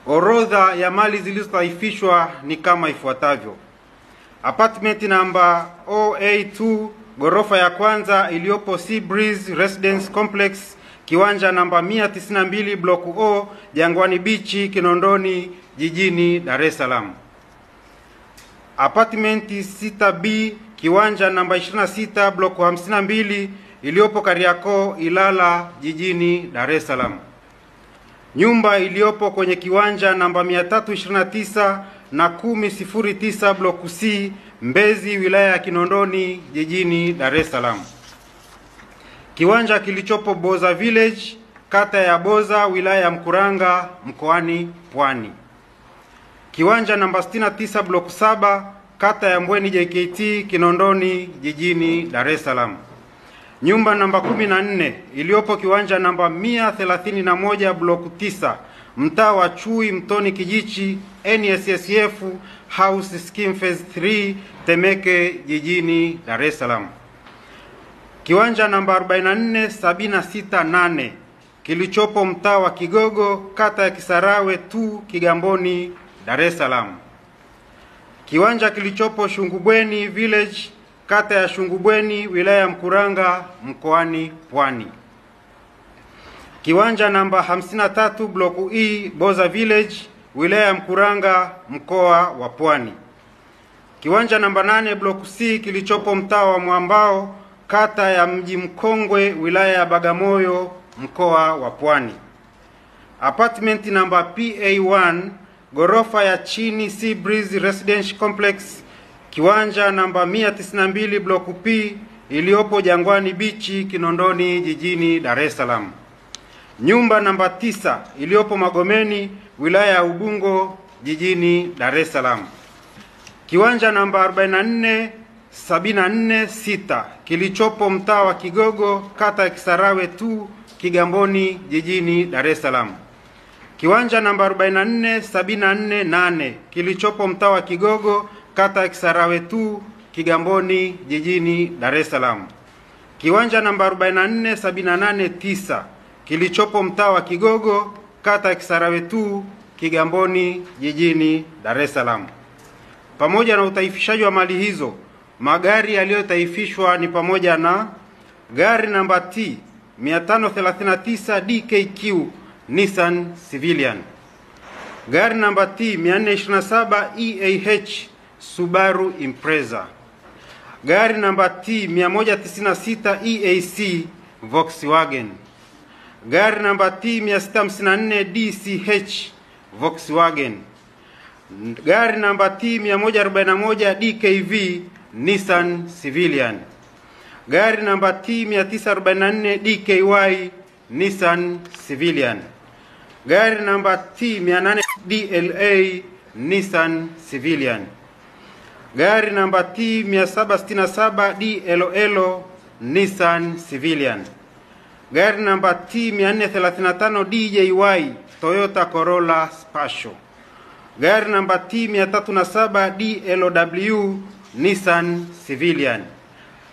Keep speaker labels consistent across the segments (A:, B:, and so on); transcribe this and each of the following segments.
A: Orodha ya mali zilizotaifishwa ni kama ifuatavyo: apartment namba OA2 gorofa ya kwanza iliyopo Sea Breeze Residence Complex, kiwanja namba 192 block O, Jangwani Beach, Kinondoni, jijini Dar es Salaam. Apartment 6B kiwanja namba 26 block 52 iliyopo Kariakoo, Ilala, jijini Dar es Salaam. Nyumba iliyopo kwenye kiwanja namba 329 na 1009 block C, Mbezi, wilaya ya Kinondoni, jijini Dar es Salaam. Kiwanja kilichopo Boza Village, kata ya Boza, wilaya ya Mkuranga, mkoani Pwani. Kiwanja namba 69 block 7, kata ya Mbweni JKT, Kinondoni, jijini Dar es Salaam. Nyumba namba 14 iliyopo kiwanja namba 131 block 9, mtaa wa Chui, Mtoni Kijichi, NSSF House Scheme Phase 3, Temeke, jijini Dar es Salaam. Kiwanja namba 44768 kilichopo mtaa wa Kigogo, kata ya Kisarawe tu, Kigamboni, Dar es Salaam. Kiwanja kilichopo Shungubweni Village, kata ya Shungubweni, wilaya ya Mkuranga, mkoani Pwani. Kiwanja namba 53 block E, Boza Village, wilaya ya Mkuranga, mkoa wa Pwani. Kiwanja namba 8 block C kilichopo mtaa wa Mwambao, kata ya Mji Mkongwe, wilaya ya Bagamoyo, mkoa wa Pwani. Apartment namba PA1 gorofa ya chini Sea Breeze Residential Complex, kiwanja namba 192 block P iliyopo Jangwani Beach, Kinondoni, jijini Dar es Salaam. Nyumba namba 9 iliyopo Magomeni, wilaya ya Ubungo, jijini Dar es Salaam. Kiwanja namba 44746 kilichopo mtaa wa Kigogo, kata ya Kisarawe tu, Kigamboni, jijini Dar es Salaam. Kiwanja namba 44748 kilichopo mtaa wa Kigogo, kata ya Kisarawe tu, Kigamboni, jijini Dar es Salaam. Kiwanja namba 44789 kilichopo mtaa wa Kigogo, kata ya Kisarawe tu, Kigamboni, jijini Dar es Salaam. Pamoja na utaifishaji wa mali hizo, magari yaliyotaifishwa ni pamoja na gari namba T 539 DKQ Nissan Civilian, gari namba T 427 EAH Subaru Impreza, gari namba T 196 EAC Volkswagen, gari namba T 654 DCH Volkswagen, gari namba T 141 DKV Nissan Civilian, gari namba T 944 DKY Nissan Civilian, gari namba T 800 DLA Nissan Civilian, gari namba T 767 DLL Nissan Civilian, gari namba T 435 DJY Toyota Corolla Spatial, gari namba T 307 DLW Nissan Civilian,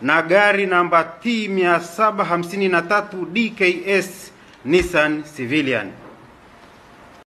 A: na gari namba T 753 DKS Nissan Civilian.